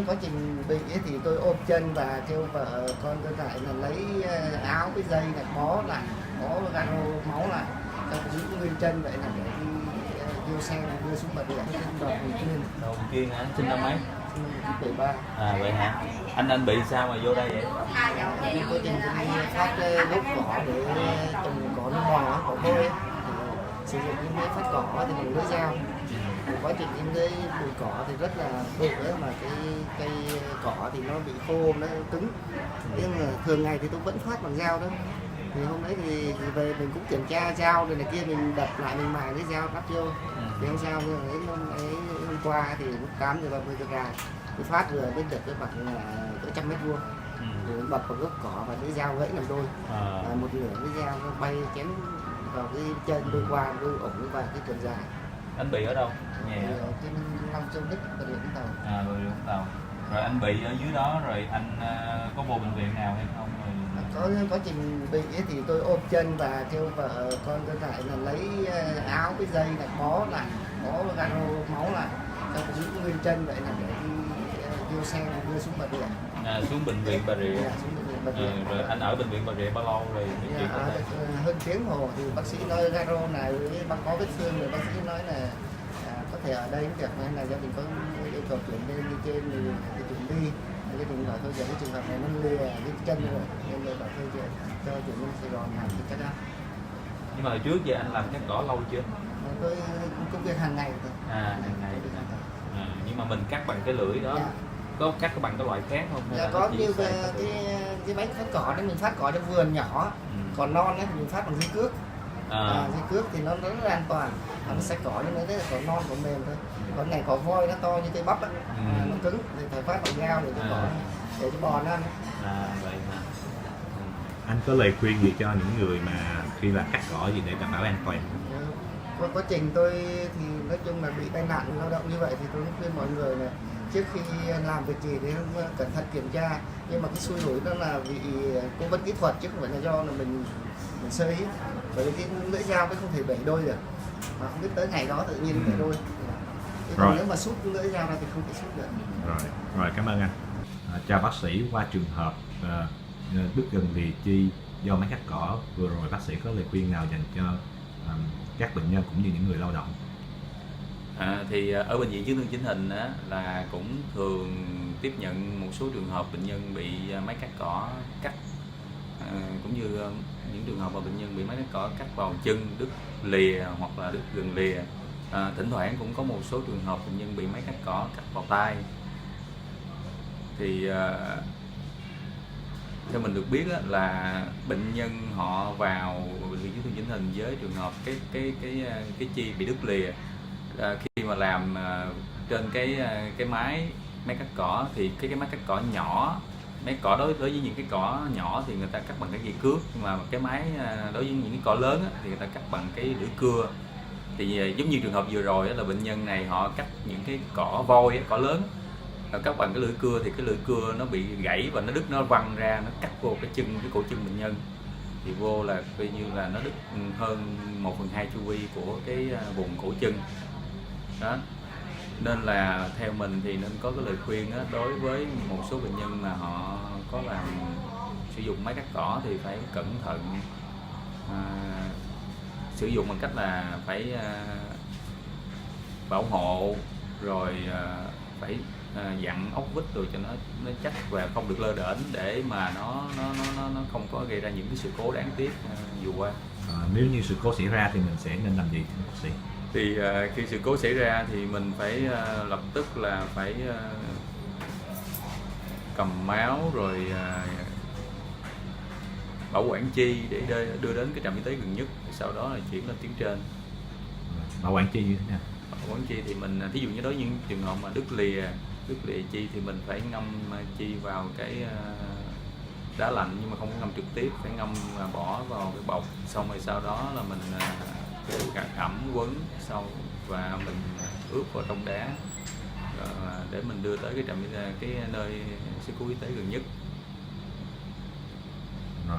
Có trình bị ấy thì tôi ôm chân và kêu vợ con tôi lại là lấy áo cái dây là bó lại, bó garo máu lại, xong giữ nguyên chân vậy là để đi đưa xe đưa xuống bệnh viện trên Đồng Kiên. Đồng Kiên hả? Sinh năm mấy? 73. À vậy hả? Anh bị sao mà vô đây vậy? Thì có trình cũng phát gốc cỏ để trồng cỏ nước bò, cỏ vôi ấy. Sử dụng những cái phát cỏ thì mình lưỡi dao. Quá trình những cái bụi cỏ thì rất là bự ấy, mà cái cây cỏ thì nó bị khô, nó cứng. Nhưng mà thường ngày thì tôi vẫn phát bằng dao đó. Thì hôm đấy thì về mình cũng kiểm tra dao rồi này kia, mình đập lại, mình mài cái dao đắp vô. Thì không sao, nhưng hôm qua thì lúc 8 giờ 30 giờ gà tôi phát vừa bên được cái bằng cỡ 100 mét vuông. Rồi bật vào gốc cỏ và cái dao gãy làm đôi. Một nửa cái dao nó bay chém vào cái chân đôi qua đôi ổng và cái chân dài. Anh bị ở đâu? Nhà ở trên Long Châu Đức, Bà Rịa Vũng Tàu. À, Bà Rịa Vũng Tàu. Rồi anh bị ở dưới đó rồi anh có vô bệnh viện nào hay không? Có trình bị ấy thì tôi ôm chân và kêu vợ con tôi lại là lấy áo cái dây là bó lại, bó garo máu lại, xong giữ nguyên chân vậy là để đi đưa xe đưa xuống Bà Rịa. Xuống bệnh viện Bà Rịa. Dạ, xuống bệnh viện Bà Rịa. Rồi anh ở bệnh viện Bà Rịa bao lâu rồi? Hơn tiếng hồ thì bác sĩ nói garo này với băng có vết thương, rồi bác sĩ nói là có thể ở đây cũng được, nên là gia đình có yêu cầu chuyển lên đi trên thì chuyển đi. Gia đình bảo thôi giờ cái trường hợp này nó lìa cái chân rồi, nên là bảo thôi giờ cho chuyển lên Sài Gòn làm thì chắc ăn. Nhưng mà hồi trước giờ anh làm cắt cỏ lâu chưa? Tôi công việc hàng ngày thôi. Hàng ngày. Nhưng mà mình cắt bằng cái lưỡi đó. Dạ. Có cắt bằng cái loại khác không? Dạ, có như cái bánh phát cỏ đấy, mình phát cỏ trong vườn nhỏ, còn non ấy mình phát bằng dây cước. Dây cước thì nó rất là an toàn, nó sẽ cỏ nhưng nó cỏ non, cỏ mềm thôi. Còn này cỏ voi nó to như cây bắp ấy, nó cứng thì phải phát bằng dao để cho cỏ để cho bò nó ăn. Vậy hả? Anh có lời khuyên gì cho những người mà khi là cắt cỏ gì để đảm bảo an toàn? Qua quá trình tôi thì nói chung là bị tai nạn lao động như vậy thì tôi khuyên mọi người là trước khi làm việc gì thì cẩn thận kiểm tra, nhưng mà cái xui rủi đó là vì cố vấn kỹ thuật chứ không phải là do là mình sơ ý, bởi vì cái lưỡi dao cái không thể bẻ đôi được, mà không biết tới ngày đó tự nhiên bẻ đôi. Còn nếu mà xúc lưỡi dao ra thì không thể xúc được. Rồi cảm ơn anh. Chào bác sĩ, qua trường hợp đứt gần lìa chi do máy cắt cỏ vừa rồi, bác sĩ có lời khuyên nào dành cho các bệnh nhân cũng như những người lao động? Thì ở bệnh viện chấn thương chỉnh hình á, là cũng thường tiếp nhận một số trường hợp bệnh nhân bị máy cắt cỏ cắt, cũng như những trường hợp mà bệnh nhân bị máy cắt cỏ cắt vào chân đứt lìa hoặc là đứt gần lìa. Thỉnh thoảng cũng có một số trường hợp bệnh nhân bị máy cắt cỏ cắt vào tay. Thì theo mình được biết á, là bệnh nhân họ vào bệnh viện chấn thương chỉnh hình với trường hợp cái chi bị đứt lìa. Khi mà làm trên cái máy cắt cỏ thì cái máy cắt cỏ nhỏ, máy cỏ đối với những cái cỏ nhỏ thì người ta cắt bằng cái dây cước, nhưng mà cái máy đối với những cái cỏ lớn á, thì người ta cắt bằng cái lưỡi cưa. Thì giống như trường hợp vừa rồi á, là bệnh nhân này họ cắt những cái cỏ voi á, cỏ lớn, cắt bằng cái lưỡi cưa thì cái lưỡi cưa nó bị gãy và nó đứt, nó văng ra, nó cắt vô cái cổ chân bệnh nhân, thì vô là coi như là nó đứt hơn 1/2 chu vi của cái vùng cổ chân đó. Nên là theo mình thì nên có cái lời khuyên đó, đối với một số bệnh nhân mà họ có làm sử dụng máy cắt cỏ thì phải cẩn thận, sử dụng bằng cách là phải bảo hộ, rồi phải dặn ốc vít rồi cho nó chắc và không được lơ đễnh, để mà nó không có gây ra những cái sự cố đáng tiếc vừa qua. Nếu như sự cố xảy ra thì mình sẽ nên làm gì bác sĩ? Thì khi sự cố xảy ra thì mình phải lập tức là phải cầm máu rồi bảo quản chi để đưa đến cái trạm y tế gần nhất, sau đó là chuyển lên tuyến trên. Bảo quản chi như thế nào? Bảo quản chi thì mình thí dụ như đối với những trường hợp mà đứt lìa chi thì mình phải ngâm chi vào cái đá lạnh, nhưng mà không có ngâm trực tiếp, phải ngâm bỏ vào cái bọc, xong rồi sau đó là mình ẩm quấn xong và mình ướp vào trong đá để mình đưa tới cái trạm cái nơi sơ cứu y tế gần nhất. Rồi.